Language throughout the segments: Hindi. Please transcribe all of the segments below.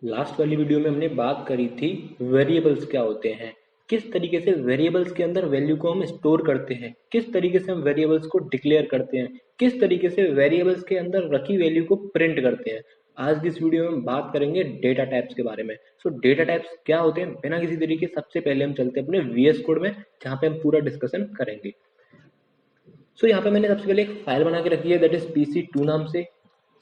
लास्ट वाली वीडियो में हमने बात करी थी वेरिएबल्स क्या होते हैं, किस तरीके से वेरिएबल्स के अंदर वैल्यू को हम स्टोर करते हैं, किस तरीके से हम वेरिएबल्स को डिक्लेयर करते हैं, किस तरीके से वेरिएबल्स के अंदर रखी वैल्यू को प्रिंट करते हैं। आज की इस वीडियो में हम बात करेंगे डेटा टाइप्स के बारे में। डेटा टाइप्स क्या होते हैं बिना किसी तरीके, सबसे पहले हम चलते हैं अपने वीएस कोड में, जहाँ पे हम पूरा डिस्कशन करेंगे। यहाँ पे मैंने सबसे पहले एक फाइल बना के रखी है, दैट इज PC2 नाम से।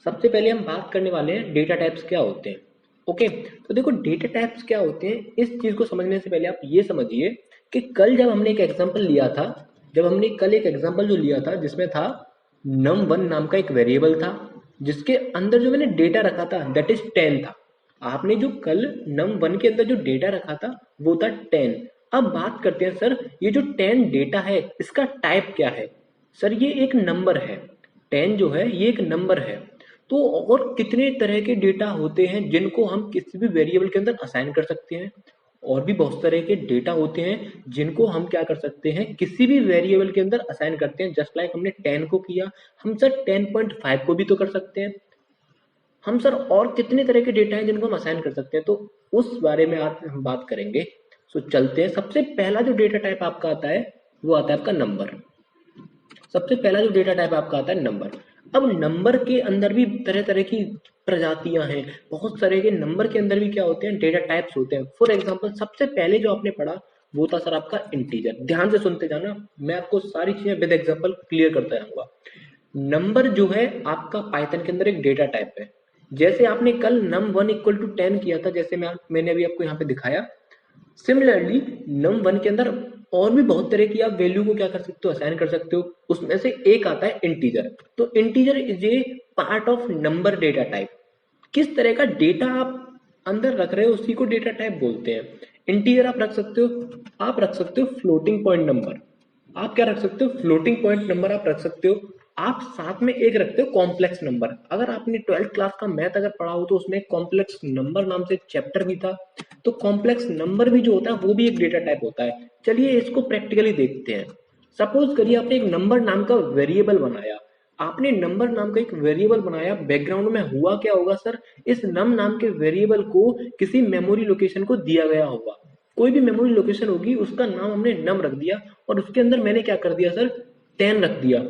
सबसे पहले हम बात करने वाले हैं डेटा टाइप्स क्या होते हैं। ओके, तो देखो डेटा टाइप्स क्या होते हैं, इस चीज को समझने से पहले आप ये समझिए कि कल जब हमने एक एग्जांपल लिया था, जब हमने कल एक एग्जांपल जो लिया था जिसमें था num1 नाम का एक वेरिएबल था, जिसके अंदर जो मैंने डेटा रखा था दैट इज 10 था। आपने जो कल num1 के अंदर जो डेटा रखा था वो था 10। अब बात करते हैं सर, ये जो 10 डेटा है इसका टाइप क्या है। सर ये एक नंबर है, 10 जो है ये एक नंबर है। तो और कितने तरह के डेटा होते हैं जिनको हम किसी भी वेरिएबल के अंदर असाइन कर सकते हैं, और भी बहुत तरह के डेटा होते हैं जिनको हम क्या कर सकते हैं, किसी भी वेरिएबल के अंदर असाइन करते हैं। जस्ट लाइक हमने 10 को किया, हम सर 10.5 को भी तो कर सकते हैं। हम सर और कितने तरह के डेटा हैं जिनको हम असाइन कर सकते हैं, तो उस बारे में आज हम बात करेंगे। चलते हैं, सबसे पहला जो डेटा टाइप आपका आता है वो आता है आपका नंबर। सबसे पहला जो डेटा टाइप आपका आता है नंबर। अब नंबर के अंदर भी तरह तरह की प्रजातियां हैं, बहुत सारे के नंबर के अंदर भी क्या होते हैं, डेटा टाइप्स होते हैं। फॉर एग्जांपल सबसे पहले जो आपने पढ़ा वो था सर आपका इंटीजर। ध्यान से सुनते जाना, मैं आपको सारी चीजें विद एग्जांपल क्लियर करता जाऊंगा। नंबर जो है आपका पाइथन के अंदर एक डेटा टाइप है। जैसे आपने कल num1 इक्वल टू 10 किया था, जैसे मैंने अभी आपको यहाँ पे दिखाया। सिमिलरली num1 के अंदर और भी बहुत तरह की आप वैल्यू को क्या कर सकते हो, असाइन कर सकते हो। उसमें से एक आता है इंटीजर। तो integer is a part of number data type. किस तरह का डेटा आप अंदर रख रहे हो उसी को डेटा टाइप बोलते हैं। इंटीजर आप रख सकते हो, आप रख सकते हो फ्लोटिंग पॉइंट नंबर। आप क्या रख सकते हो, फ्लोटिंग पॉइंट नंबर आप रख सकते हो। आप साथ में एक रखते हो कॉम्प्लेक्स नंबर। अगर आपने 12th क्लास का मैथ अगर पढ़ा हो तो उसमें कॉम्प्लेक्स नंबर नाम से चैप्टर भी था। तो कॉम्प्लेक्स नंबर भी जो होता है वो भी एक डेटा टाइप होता है। चलिए इसको प्रैक्टिकली देखते हैं। सपोज करिए आपने एक नंबर नाम का वेरिएबल बनाया। आपने नंबर नाम का एक वेरिएबल बनाया, बैकग्राउंड में हुआ क्या होगा सर, इस नम नाम के वेरिएबल को किसी मेमोरी लोकेशन को दिया गया होगा। कोई भी मेमोरी लोकेशन होगी, उसका नाम हमने नम रख दिया और उसके अंदर मैंने क्या कर दिया सर, 10 रख दिया।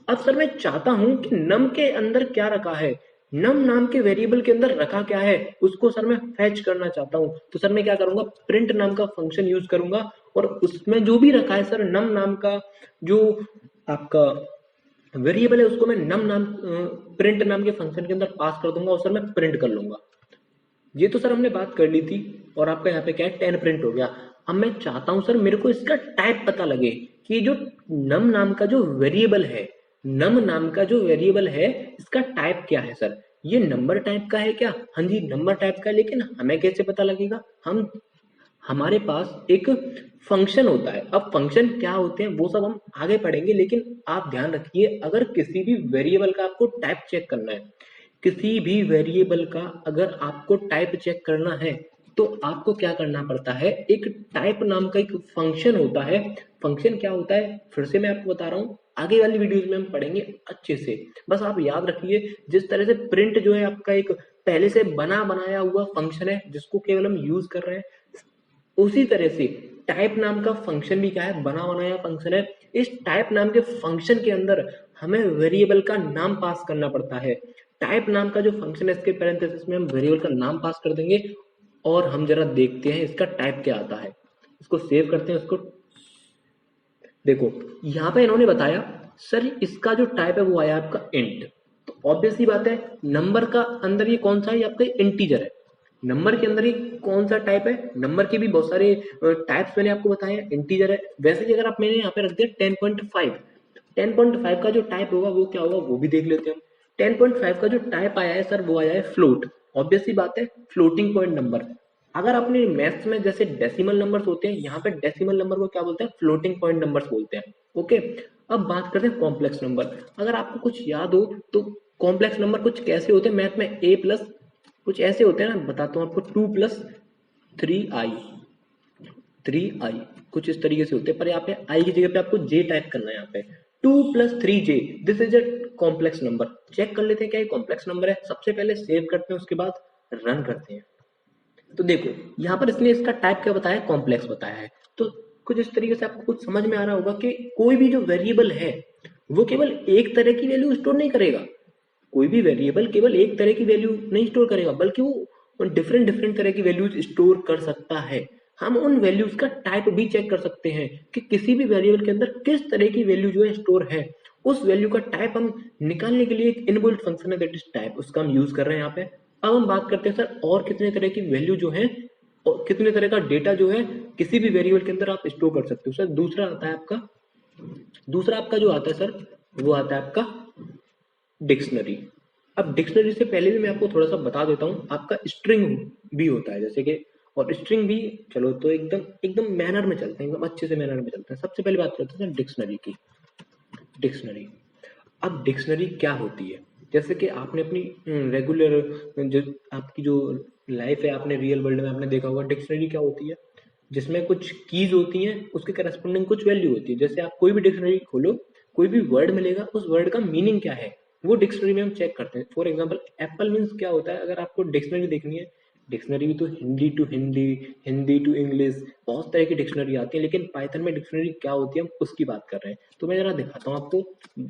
अब सर मैं चाहता हूं कि नम के अंदर क्या रखा है, नम नाम के वेरिएबल के अंदर रखा क्या है उसको सर मैं फैच करना चाहता हूं। तो सर मैं क्या करूंगा, प्रिंट नाम का फंक्शन यूज करूंगा और उसमें जो भी रखा है सर नम नाम का जो आपका वेरिएबल है उसको मैं नम नाम प्रिंट नाम के फंक्शन के अंदर पास कर दूंगा और सर मैं प्रिंट कर लूंगा। ये तो सर हमने बात कर ली थी और आपका यहाँ पे क्या है, 10 प्रिंट हो गया। अब मैं चाहता हूं सर मेरे को इसका टाइप पता लगे कि जो नम नाम का जो वेरिएबल है, नम नाम का जो वेरिएबल है इसका टाइप क्या है सर, ये नंबर टाइप का है क्या। हाँ जी नंबर टाइप का है, लेकिन हमें कैसे पता लगेगा, हम हमारे पास एक फंक्शन होता है। अब फंक्शन क्या होते हैं वो सब हम आगे पढ़ेंगे, लेकिन आप ध्यान रखिए अगर किसी भी वेरिएबल का आपको टाइप चेक करना है, किसी भी वेरिएबल का अगर आपको टाइप चेक करना है तो आपको क्या करना पड़ता है, एक टाइप नाम का एक फंक्शन होता है। फंक्शन क्या होता है फिर से मैं आपको बता रहा हूँ, आगे वाली वीडियोस में हम पढ़ेंगे अच्छे से। बस आप याद रखिए, जिस तरह से प्रिंट जो है आपका एक पहले से बना बनाया हुआ फंक्शन है जिसको केवल हम यूज कर रहे हैं, उसी तरह से टाइप नाम का फंक्शन भी क्या है, बना बनाया फंक्शन है। इस टाइप नाम के फंक्शन के अंदर हमें वेरिएबल का नाम पास करना पड़ता है। टाइप नाम का जो फंक्शन है इसके पैरेंथेसिस में हम वेरिएबल का नाम पास कर देंगे और हम जरा देखते हैं इसका टाइप क्या आता है। इसको सेव करते हैं, इसको देखो यहाँ पे इन्होंने बताया सर इसका जो टाइप है वो आया आपका इंट। तो ऑब्वियस सी बात है, नंबर का अंदर ये कौन सा है, ये आपका इंटीजर है। नंबर के अंदर ये कौन सा टाइप है, नंबर के भी बहुत सारे टाइप्स मैंने आपको बताए हैं, इंटीजर है। वैसे ही अगर आप मैंने यहाँ पे रख दिया 10.5, 10.5 का जो टाइप होगा वो क्या होगा वो भी देख लेते हैं हम। 10.5 का जो टाइप आया है सर वो आया है फ्लोट। ऑब्वियस सी बात है, फ्लोटिंग पॉइंट नंबर। अगर आपने मैथ्स में जैसे डेसिमल नंबर्स होते हैं, यहाँ पे डेसिमल नंबर को क्या बोलते हैं, फ्लोटिंग पॉइंट नंबर्स बोलते हैं। ओके, अब बात करते हैं कॉम्प्लेक्स नंबर। अगर आपको कुछ याद हो तो कॉम्प्लेक्स नंबर कुछ कैसे होते हैं मैथ में, ए प्लस कुछ ऐसे होते हैं ना, बताता हूँ आपको, 2+3i, 3i कुछ इस तरीके से होते हैं। पर यहाँ पे आई की जगह पे आपको जे टाइप करना है। यहाँ पे 2+3j, this is a complex number. Check कर लेते हैं क्या ये कॉम्प्लेक्स नंबर है। सबसे पहले सेव करते हैं, उसके बाद रन करते हैं। तो देखो यहाँ पर इसने इसका टाइप क्या बताया, कॉम्प्लेक्स बताया है। तो कुछ इस तरीके से आपको कुछ समझ में आ रहा होगा कि कोई भी जो वेरिएबल है वो केवल एक तरह की वैल्यू स्टोर नहीं करेगा। कोई भी वेरिएबल केवल एक तरह की वैल्यू नहीं स्टोर करेगा, बल्कि वो डिफरेंट डिफरेंट तरह की वैल्यूज स्टोर कर सकता है। हम उन वैल्यूज का टाइप भी चेक कर सकते हैं कि किसी भी वेरिएबल के अंदर किस तरह की वैल्यू जो है स्टोर है। उस वैल्यू का टाइप हम निकालने के लिए एक इनबिल्ट फंक्शन है दैट इज टाइप, उसका हम यूज कर रहे हैं यहाँ पे। अब हम बात करते हैं सर और कितने तरह की वैल्यू जो है और कितने तरह का डेटा जो है किसी भी वेरिएबल के अंदर आप स्टोर कर सकते हो। सर दूसरा आपका जो आता है सर, वो आता है आपका डिक्शनरी। अब डिक्शनरी से पहले भी मैं आपको थोड़ा सा बता देता हूँ, आपका स्ट्रिंग भी होता है जैसे कि, और स्ट्रिंग भी चलो तो एकदम एकदम मैनर में चलते हैं, एकदम अच्छे से मैनर में चलते हैं। सबसे पहले बात करते हैं डिक्शनरी की। डिक्शनरी, अब डिक्शनरी क्या होती है, जैसे कि आपने अपनी रेगुलर जो आपकी जो लाइफ है, आपने रियल वर्ल्ड में आपने देखा होगा डिक्शनरी क्या होती है, जिसमें कुछ कीज होती हैं, उसके करस्पॉन्डिंग कुछ वैल्यू होती है। जैसे आप कोई भी डिक्शनरी खोलो, कोई भी वर्ड मिलेगा, उस वर्ड का मीनिंग क्या है वो डिक्शनरी में हम चेक करते हैं। फॉर एग्जाम्पल एप्पल मीन्स क्या होता है, अगर आपको डिक्शनरी देखनी है, डिक्शनरी भी तो Hindi to Hindi, Hindi to English, बहुत तरह की डिक्शनरी आती है, लेकिन पाइथन में डिक्शनरी क्या होती है हम उसकी बात कर रहे हैं। तो मैं जरा दिखाता हूँ आपको।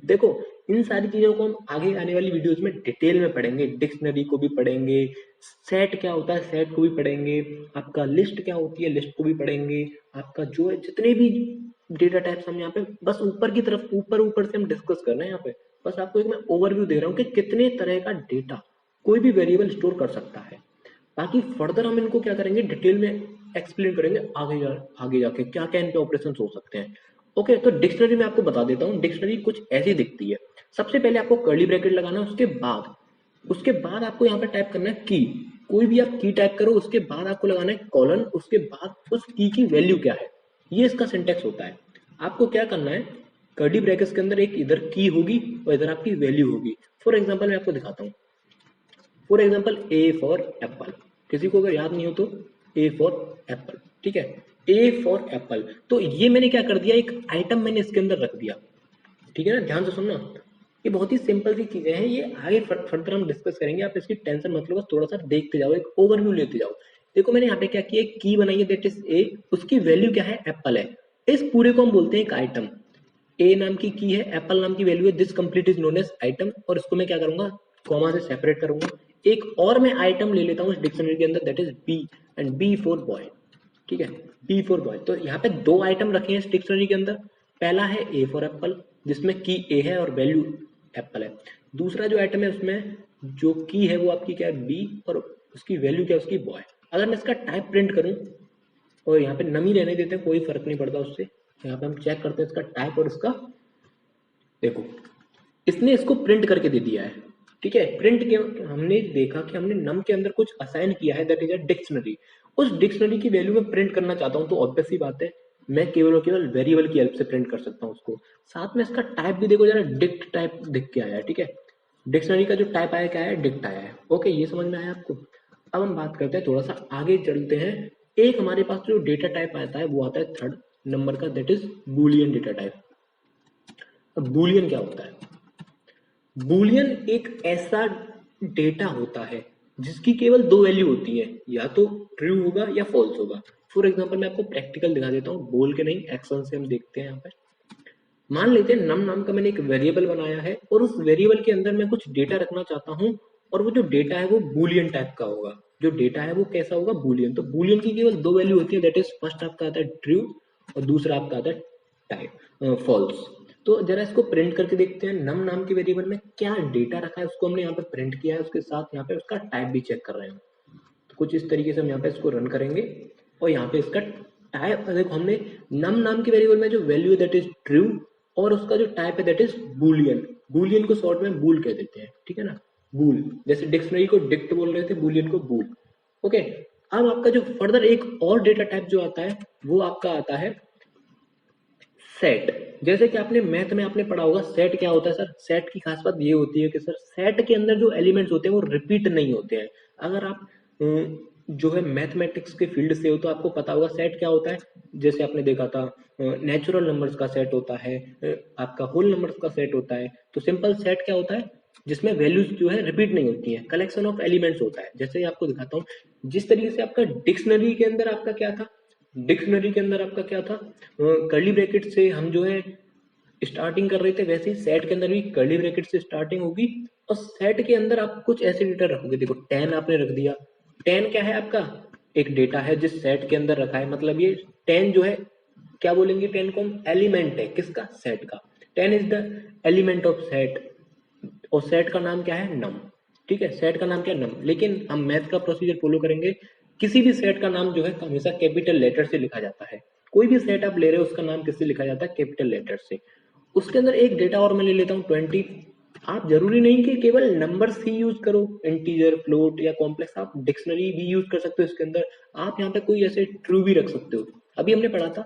देखो इन सारी चीजों को हम आगे आने वाली वीडियोस में डिटेल में पढ़ेंगे, डिक्शनरी को भी पढ़ेंगे, सेट क्या होता है सेट को भी पढ़ेंगे, आपका लिस्ट क्या होती है लिस्ट को भी पढ़ेंगे, आपका जो है जितने भी डेटा टाइप्स हम यहाँ पे बस ऊपर की तरफ ऊपर ऊपर से हम डिस्कस कर रहे हैं यहाँ पे। बस आपको एक मैं ओवरव्यू दे रहा हूँ कि कितने तरह का डेटा कोई भी वेरिएबल स्टोर कर सकता है। बाकी फर्दर हम इनको क्या करेंगे, डिटेल में एक्सप्लेन करेंगे आगे जाके क्या क्या इनके ऑपरेशन हो सकते हैं। ओके, तो डिक्शनरी में आपको बता देता हूँ, डिक्शनरी कुछ ऐसी दिखती है। सबसे पहले आपको कर्ली ब्रैकेट लगाना है, उसके बाद आपको यहाँ पे टाइप करना है की। कोई भी आप की टाइप करो, उसके बाद आपको लगाना है कॉलन, उसके बाद उस की वैल्यू क्या है, ये इसका सिंटेक्स होता है। आपको क्या करना है, कर्ली ब्रैकेट्स के अंदर एक इधर की होगी और इधर आपकी वैल्यू होगी। फॉर एग्जाम्पल मैं आपको दिखाता हूँ, for example A for Apple, किसी को अगर याद नहीं हो तो ए फॉर एप्पल, ठीक है, ए फॉर एप्पल। तो ये मैंने क्या कर दिया, एक आइटम मैंने इसके अंदर रख दिया, ठीक है ना, ध्यान से सुनना। ये बहुत ही सिंपल सी चीजें हैं, ये आगे फर्दर हम डिस्कस करेंगे, आप इसकी टेंशन मत लो, बस थोड़ा सा देखते जाओ, एक ओवरव्यू लेते जाओ। देखो मैंने यहाँ पे क्या किया, की बनाई है दैट इज ए, उसकी वैल्यू क्या है, एप्पल है। इस पूरे को हम बोलते हैं एक आइटम। ए नाम की है, एप्पल नाम की वैल्यू है, this complete is known as item, और इसको मैं क्या करूंगा, कॉमा से सेपरेट करूंगा। एक और मैं आइटम ले लेता हूँ इस डिक्शनरी के अंदर that is B, and B for boy, ठीक है, बी फॉर बॉय। तो यहाँ पे दो आइटम रखे हैं इस डिक्शनरी के अंदर, पहला है ए फॉर एप्पल जिसमें की ए है और वैल्यू एप्पल है। दूसरा जो आइटम है उसमें जो की है वो आपकी क्या है, बी, और उसकी वैल्यू क्या है, उसकी बॉय। अगर मैं इसका टाइप प्रिंट करूं, और यहाँ पे नमी रहने देते हैं, कोई फर्क नहीं पड़ता उससे, यहाँ पे हम चेक करते हैं इसका टाइप और इसका, देखो इसने इसको प्रिंट करके दे दिया है, ठीक है। प्रिंट के हमने देखा कि हमने नम के अंदर कुछ असाइन किया है दैट इज अ डिक्शनरी। उस डिक्शनरी की वैल्यू में प्रिंट करना चाहता हूं, तो ऑब्वियस ही बात है मैं केवल और केवल वेरिएबल की हेल्प से प्रिंट कर सकता हूं उसको। साथ में इसका टाइप भी देखो जरा, डिक्ट टाइप दिख के आया है, ठीक है, डिक्शनरी का जो टाइप आया क्या है, डिक्ट आया है। ओके, ये समझ में आया आपको। अब हम बात करते हैं, थोड़ा सा आगे चलते हैं। एक हमारे पास जो डेटा टाइप आता है वो आता है थर्ड नंबर का, that is Boolean data type. अब बूलियन क्या होता है, बूलियन एक ऐसा डेटा होता है जिसकी केवल दो वैल्यू होती है, या तो ट्रू होगा या फॉल्स होगा। फॉर एग्जांपल मैं आपको प्रैक्टिकल दिखा देता हूँ, बोल के नहीं एक्शन से हम देखते हैं। यहाँ पे मान लेते हैं नम नाम का मैंने एक वेरिएबल बनाया है, और उस वेरिएबल के अंदर मैं कुछ डेटा रखना चाहता हूँ, और वो जो डेटा है वो बूलियन टाइप का होगा। जो डेटा है वो कैसा होगा, बूलियन। तो बूलियन की केवल दो वैल्यू होती है, दैट इज फर्स्ट आपका आता है ट्रू और दूसरा आपका आता है टाइप फॉल्स। तो जरा इसको प्रिंट करके देखते हैं, नम नाम के वेरिएबल में क्या डेटा रखा है उसको हमने यहाँ पे प्रिंट किया है, उसके साथ यहाँ पे उसका टाइप भी चेक कर रहे हैं। तो कुछ इस तरीके से हम यहाँ पे इसको रन करेंगे, और यहाँ पे इसका टाइप देखो, हमने नम नाम के वेरिएबल में जो वैल्यू है दैट इज ट्रू, और उसका जो टाइप है दैट इज बूलियन। बूलियन को शॉर्ट में बूल कह देते हैं, ठीक है ना, बूल। जैसे डिक्शनरी को डिक्ट बोल रहे थे, बूलियन को बूल। ओके, अब आपका जो फर्दर एक और डेटा टाइप जो आता है वो आपका आता है सेट। जैसे कि आपने मैथ में आपने पढ़ा होगा, सेट क्या होता है सर, सेट की खास बात ये होती है कि सर सेट के अंदर जो एलिमेंट्स होते हैं वो रिपीट नहीं होते हैं। अगर आप जो है मैथमेटिक्स के फील्ड से हो तो आपको पता होगा सेट क्या होता है। जैसे आपने देखा था नेचुरल नंबर्स का सेट होता है, आपका होल नंबर्स का सेट होता है। तो सिंपल सेट क्या होता है, जिसमें वैल्यूज जो है रिपीट नहीं होती है, कलेक्शन ऑफ एलिमेंट्स होता है। जैसे आपको दिखाता हूँ, जिस तरीके से आपका डिक्शनरी के अंदर आपका क्या था, डिक्शनरी के अंदर आपका क्या था, कर्ली ब्रैकेट से हम जो है स्टार्टिंग कर रहे थे, वैसे ही सेट के अंदर भी कर्ली ब्रैकेट से स्टार्टिंग होगी। और सेट के अंदर आप कुछ ऐसे डेटा रखोगे, देखो 10 आपने रख दिया। 10 क्या है आपका, एक डेटा है जिस सेट के अंदर रखा है, मतलब ये 10 जो है क्या बोलेंगे, 10 को हम एलिमेंट है किसका, सेट का। 10 is the element of set, और सेट का नाम क्या है, नम। ठीक है, सेट का नाम क्या है, नम। लेकिन हम मैथ का प्रोसीजर फॉलो करेंगे, किसी भी सेट का नाम जो है हमेशा कैपिटल लेटर से लिखा जाता है। कोई भी सेट आप ले रहे हो उसका नाम किससे लिखा जाता है, कैपिटल लेटर से। उसके अंदर एक डेटा और मैं ले लेता हूँ 20। आप जरूरी नहीं कि केवल नंबर्स ही यूज करो, इंटीजर, फ्लोट या कॉम्प्लेक्स, आप डिक्शनरी भी यूज कर सकते हो इसके अंदर। आप यहाँ पे कोई ऐसे ट्रू भी रख सकते हो। अभी हमने पढ़ा था,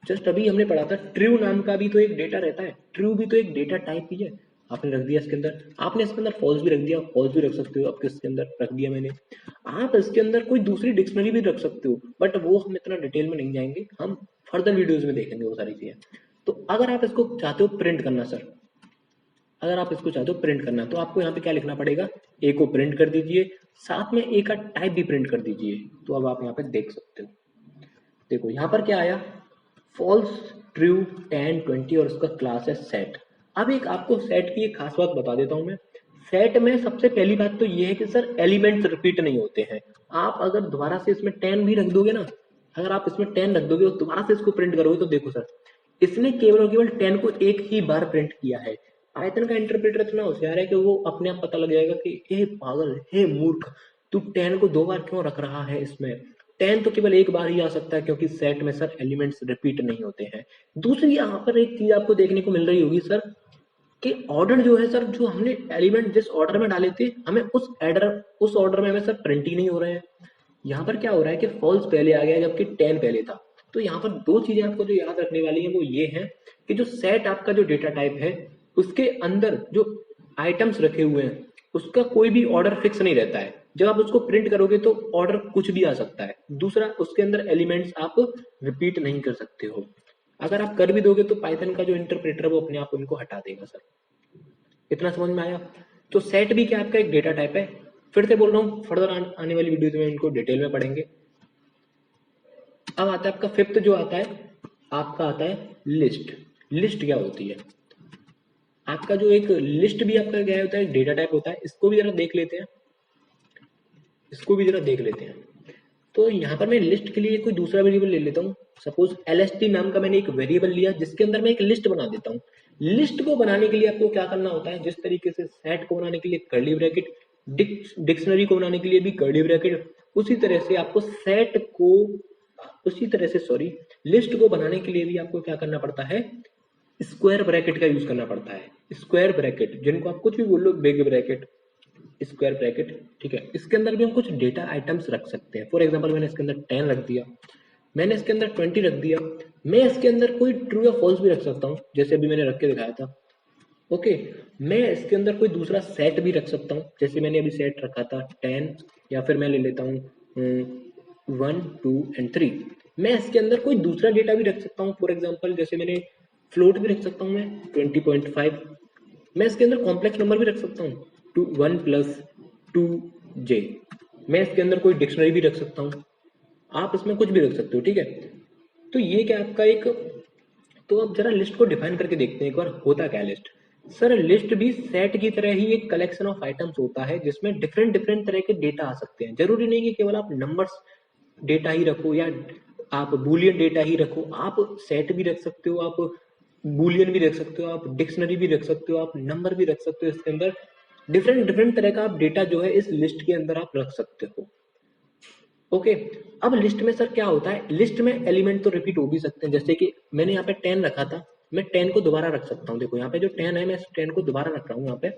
जस्ट अभी हमने पढ़ा था, ट्रू नाम का भी तो एक डेटा रहता है, ट्रू भी तो एक डेटा टाइप ही है। आपने रख दिया इसके अंदर, आपने इसके अंदर फॉल्स भी रख दिया, फॉल्स भी रख सकते हो, आपके इसके अंदर रख दिया मैंने। आप इसके अंदर कोई दूसरी डिक्शनरी भी रख सकते हो, बट वो हम इतना डिटेल में नहीं जाएंगे, हम फर्दर वीडियोज में देखेंगे वो सारी चीजें। तो अगर आप इसको चाहते हो प्रिंट करना सर, अगर आप इसको चाहते हो प्रिंट करना, तो आपको यहाँ पे क्या लिखना पड़ेगा, ए को प्रिंट कर दीजिए, साथ में ए का टाइप भी प्रिंट कर दीजिए। तो अब आप यहाँ पे देख सकते हो, देखो यहाँ पर क्या आया, फॉल्स, ट्रू, 10, 20 और उसका क्लास है सेट। अब एक आपको सेट की एक खास बात बता देता हूँ मैं। सेट में सबसे पहली बात तो ये है कि सर एलिमेंट्स रिपीट नहीं होते हैं। आप अगर दोबारा से इसमें 10 भी रख दोगे ना, अगर आप इसमें 10 रख दोगे और दोबारा से इसको प्रिंट करोगे, तो देखो सर इसने केवल और केवल 10 को एक ही बार प्रिंट किया है। पाइथन का इंटरप्रेटर इतना होशियार है कि वो अपने आप पता लग जाएगा कि हे पागल, हे मूर्ख, तू 10 को 2 बार क्यों रख रहा है इसमें। 10 तो केवल एक बार ही आ सकता है, क्योंकि सेट में सर एलिमेंट्स रिपीट नहीं होते हैं। दूसरी यहाँ पर एक चीज आपको देखने को मिल रही होगी सर, कि ऑर्डर जो है सर, जो हमने एलिमेंट जिस ऑर्डर में डाले थे, हमें उस ऑर्डर में हमें सर प्रिंट ही नहीं हो रहे हैं। यहाँ पर क्या हो रहा है कि फॉल्स पहले आ गया जबकि 10 पहले था। तो यहाँ पर दो चीजें आपको जो याद रखने वाली है वो ये है कि जो सेट आपका जो डेटा टाइप है, उसके अंदर जो आइटम्स रखे हुए हैं उसका कोई भी ऑर्डर फिक्स नहीं रहता है। जब आप उसको प्रिंट करोगे तो ऑर्डर कुछ भी आ सकता है। दूसरा, उसके अंदर एलिमेंट्स आप रिपीट नहीं कर सकते हो। अगर आप कर भी दोगे तो पाइथन का जो इंटरप्रेटर है वो अपने आप उनको हटा देगा सर। इतना समझ में आया। तो सेट भी क्या आपका एक डेटा टाइप है। फिर से बोल रहा हूँ, फर्दर आने वाली वीडियो में इनको डिटेल में पढ़ेंगे। अब आता है आपका फिफ्थ जो आता है, आपका आता है लिस्ट। लिस्ट क्या होती है, आपका जो एक लिस्ट भी आपका क्या होता है, डेटा टाइप होता है। इसको भी जरा देख लेते हैं, इसको भी जरा देख लेते हैं। तो यहाँ पर मैं लिस्ट के लिए कोई दूसरा वेरिएबल ले लेता हूँ। सपोज lst नाम का मैंने एक वेरिएबल लिया जिसके अंदर मैं एक लिस्ट बना देता हूँ। लिस्ट को बनाने के लिए आपको क्या करना होता है, जिस तरीके से सेट को बनाने के लिए कर्ली ब्रैकेट, डिक्शनरी को बनाने के लिए भी कर्ली ब्रैकेट, उसी तरह से आपको सेट को, उसी तरह से सॉरी, लिस्ट को बनाने के लिए भी आपको क्या करना पड़ता है, स्क्वायर ब्रैकेट का यूज करना पड़ता है। स्क्वायर ब्रैकेट, जिनको आप कुछ भी बोल लो, बिग ब्रैकेट, स्क्वायर ब्रैकेट, ठीक है। इसके अंदर भी हम कुछ डेटा आइटम्स रख सकते हैं। फॉर एग्जांपल मैंने इसके अंदर 10 रख दिया, मैंने इसके अंदर 20 रख दिया। मैं इसके अंदर कोई ट्रू या फॉल्स भी रख सकता हूँ, जैसे अभी मैंने रख के दिखाया था। ओके, मैं इसके अंदर कोई दूसरा सेट भी रख सकता हूँ, जैसे मैंने अभी सेट रखा था 10, या फिर मैं ले लेता हूँ 1, 2 एंड 3। मैं इसके अंदर कोई दूसरा डेटा भी रख सकता हूँ। फॉर एग्जाम्पल जैसे मैंने फ्लोट भी रख सकता हूँ मैं 20.5। मैं इसके अंदर कॉम्प्लेक्स नंबर भी रख सकता हूँ 1 प्लस 2j। मैं इसके अंदर कोई डिक्शनरी भी रख सकता हूँ, आप इसमें कुछ भी रख सकते हो, ठीक है। तो ये क्या आपका एक, तो अब जरा लिस्ट को डिफाइन करके देखते हैं एक बार, होता क्या है लिस्ट। सर लिस्ट भी सेट की तरह ही एक कलेक्शन ऑफ आइटम्स होता है जिसमें डिफरेंट डिफरेंट तरह के डेटा आ सकते हैं। जरूरी नहीं कि केवल आप नंबर्स डेटा ही रखो या आप बुलियन डेटा ही रखो, आप सेट भी रख सकते हो, आप बुलियन भी रख सकते हो, आप डिक्शनरी भी रख सकते हो, आप नंबर भी रख सकते हो। इसके अंदर डिफरेंट डिफरेंट तरह का आप डेटा जो है इस लिस्ट के अंदर आप रख सकते हो। ओके, अब लिस्ट में सर क्या होता है, लिस्ट में एलिमेंट तो रिपीट हो भी सकते हैं, जैसे कि मैंने यहाँ पे 10 रखा था, मैं 10 को दोबारा रख सकता हूँ। देखो यहाँ पे जो 10 है, मैं इस 10 को दोबारा रख रहा हूँ, यहाँ पे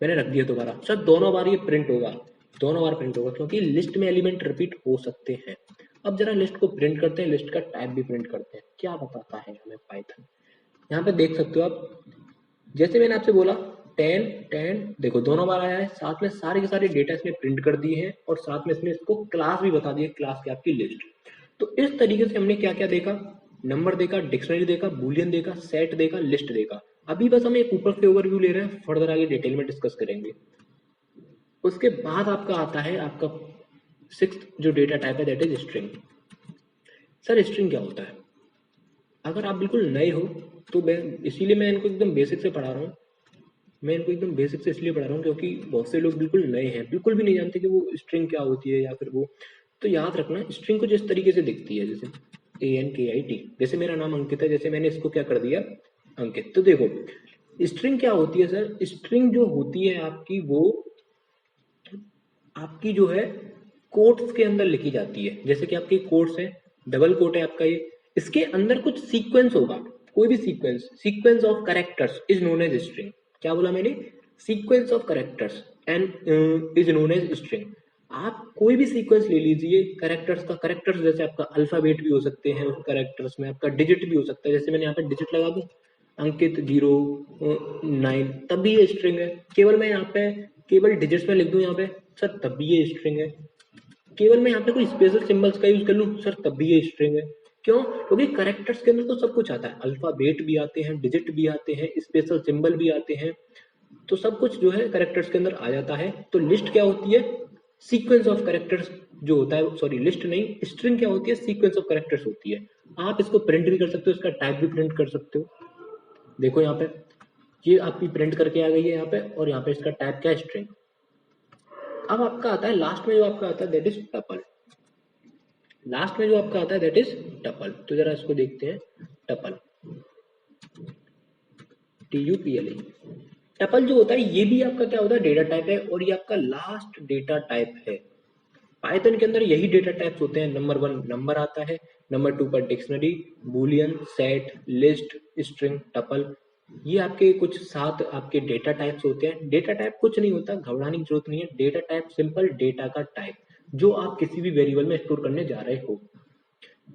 मैंने रख दिया दोबारा। सर दोनों बार ये प्रिंट होगा, दोनों बार प्रिंट होगा, क्योंकि लिस्ट में एलिमेंट रिपीट हो सकते हैं। अब जरा लिस्ट को प्रिंट करते हैं, लिस्ट का टाइप भी प्रिंट करते हैं, क्या बताता है हमें पाइथन। यहाँ पे देख सकते हो आप, जैसे मैंने आपसे बोला 10 10, देखो दोनों बार आया है, साथ में सारे के सारे डेटा इसने प्रिंट कर दिए हैं, और साथ में इसने इसको क्लास भी बता दिए, क्लास की आपकी लिस्ट। तो इस तरीके से हमने क्या क्या देखा, नंबर देखा, डिक्शनरी देखा, बूलियन देखा, सेट देखा, लिस्ट देखा। अभी बस हम एक ऊपर से ओवरव्यू ले रहे हैं, फर्दर आगे डिटेल में डिस्कस करेंगे। उसके बाद आपका आता है आपका सिक्स्थ जो डेटा टाइप है that is string. Sir string क्या होता है? अगर आप बिल्कुल नए हो तो इसीलिए मैं इनको एकदम बेसिक से पढ़ा रहा हूँ। मैं इनको एकदम बेसिक से इसलिए पढ़ा रहा हूँ क्योंकि बहुत से लोग बिल्कुल नए हैं, बिल्कुल भी नहीं जानते कि वो स्ट्रिंग क्या होती है या फिर वो। तो याद रखना स्ट्रिंग को जिस तरीके से दिखती है, जैसे ANKIT, जैसे मेरा नाम अंकित है, जैसे मैंने इसको क्या कर दिया अंकित। तो देखो स्ट्रिंग क्या होती है सर, स्ट्रिंग जो होती है आपकी वो आपकी जो है कोट्स के अंदर लिखी जाती है। जैसे कि आपके कोट्स है, डबल कोट है आपका ये, इसके अंदर कुछ सीक्वेंस होगा, कोई भी sequence of characters is known as string. क्या बोला मैंने? Sequence of characters and is known as string. आप कोई भी सीक्वेंस ले लीजिए कैरेक्टर्स का, कैरेक्टर्स जैसे आपका अल्फाबेट भी हो सकते हैं उस कैरेक्टर्स में, आपका डिजिट भी हो सकता है, जैसे मैंने यहाँ पे डिजिट लगा दूं अंकित 0 9, तब भी ये स्ट्रिंग है। केवल मैं यहाँ पे केवल डिजिट्स में लिख दूं यहाँ पे सर, तब भी ये स्ट्रिंग है। केवल मैं यहाँ पे कोई स्पेशल सिंबल्स का यूज कर लूं सर, तब भी ये स्ट्रिंग है। क्यों? क्योंकि कैरेक्टर्स के अंदर तो सब कुछ आता है, अल्फाबेट भी आते हैं, डिजिट भी आते हैं, स्पेशल सिंबल भी आते हैं, तो सब कुछ जो है कैरेक्टर्स के अंदर आ जाता है। तो लिस्ट क्या होती है? सीक्वेंस ऑफ कैरेक्टर्स जो होता है, सॉरी लिस्ट नहीं, स्ट्रिंग क्या होती है? सीक्वेंस ऑफ कैरेक्टर्स होती है। आप इसको प्रिंट भी कर सकते हो, इसका टाइप भी प्रिंट कर सकते हो। देखो यहाँ पे ये आपकी प्रिंट करके आ गई है यहाँ पे, और यहाँ पे इसका टाइप क्या है? स्ट्रिंग। अब आपका आता है लास्ट में जो आपका आता है दैट इज टपल। लास्ट में जो आपका आता है दैट इज टपल। तो जरा इसको देखते हैं, टपल TUPLE। टपल जो होता है ये भी आपका क्या होता है? डेटा टाइप है, और ये आपका लास्ट डेटा टाइप है। पाइथन के अंदर यही डेटा टाइप्स होते हैं। नंबर 1 नंबर आता है, नंबर 2 पर dictionary, Boolean, set, list, string, tuple. ये आपके कुछ 7 आपके डेटा टाइप्स होते हैं। डेटा टाइप कुछ नहीं होता, घबराने की जरूरत नहीं है। डेटा टाइप सिंपल डेटा का टाइप जो आप किसी भी वेरिएबल में स्टोर करने जा रहे हो।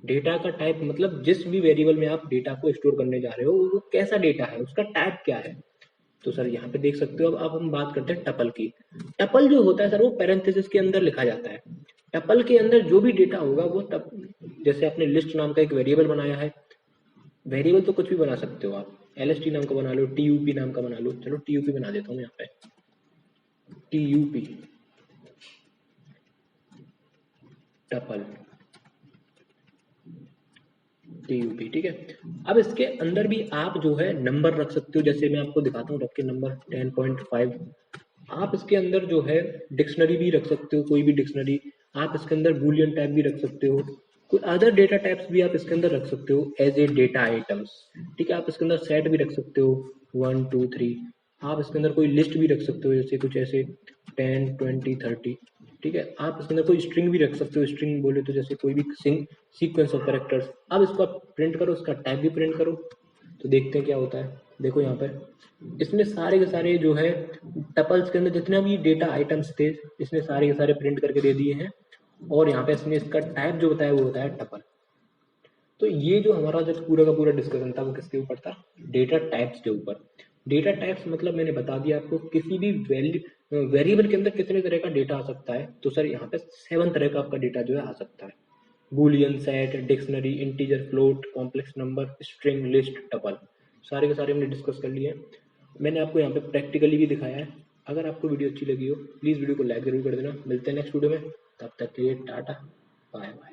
डेटा का टाइप मतलब जिस भी वेरिएबल में आप डेटा को स्टोर करने जा रहे हो वो कैसा डेटा है, उसका टाइप क्या है। तो सर यहाँ पे देख सकते हो। अब हम बात करते हैं टपल की। टपल जो होता है सर वो पैरेंथेसिस के अंदर लिखा जाता है। टपल के अंदर जो भी डेटा होगा वो जैसे आपने लिस्ट नाम का एक वेरिएबल बनाया है, वेरिएबल तो कुछ भी बना सकते हो आप, LST नाम का बना लो, TUP नाम का बना लो। चलो TUP बना देता हूँ यहाँ पे, TUP टपल TUP, ठीक है। अब इसके अंदर भी आप जो है नंबर रख सकते हो, जैसे मैं आपको दिखाता हूँ रख के नंबर 10.5। आप इसके अंदर जो है डिक्शनरी भी रख सकते हो, कोई भी डिक्शनरी। आप इसके अंदर बूलियन टाइप भी रख सकते हो, कोई अदर डेटा टाइप्स भी आप इसके अंदर रख सकते हो एज ए डेटा आइटम्स, ठीक है। आप इसके अंदर सेट भी रख सकते हो 1 2 3। आप इसके अंदर कोई लिस्ट भी रख सकते हो, जैसे कुछ ऐसे 10 20 30, ठीक है। आप इसके अंदर कोई स्ट्रिंग भी रख सकते हो, स्ट्रिंग बोले तो जैसे कोई भी सीक्वेंस ऑफ कैरेक्टर्स। अब इसको आप प्रिंट करो, इसका टाइप भी प्रिंट करो, तो देखते हैं क्या होता है। देखो यहाँ पर इसने सारे के सारे जो है टपल्स के अंदर जितने भी डेटा आइटम्स थे इसने सारे के सारे प्रिंट करके दे दिए हैं, और यहाँ पे इसने इसका टाइप जो बताया वो बताया टपल। तो ये जो हमारा जब पूरा का पूरा डिस्कशन था वो किसके ऊपर था? डेटा टाइप्स के ऊपर। डेटा टाइप्स मतलब मैंने बता दिया आपको, किसी भी वेरिएबल के अंदर कितने तरह का डेटा आ सकता है। तो सर यहाँ पे 7 तरह का आपका डेटा जो है आ सकता है। Boolean, set, dictionary, integer, float, complex number, string, list, tuple, सारे के सारे हमने डिस्कस कर लिए हैं। मैंने आपको यहाँ पे प्रैक्टिकली भी दिखाया है। अगर आपको वीडियो अच्छी लगी हो प्लीज़ वीडियो को लाइक जरूर कर देना। मिलते हैं नेक्स्ट वीडियो में, तब तक के लिए टाटा बाय बाय।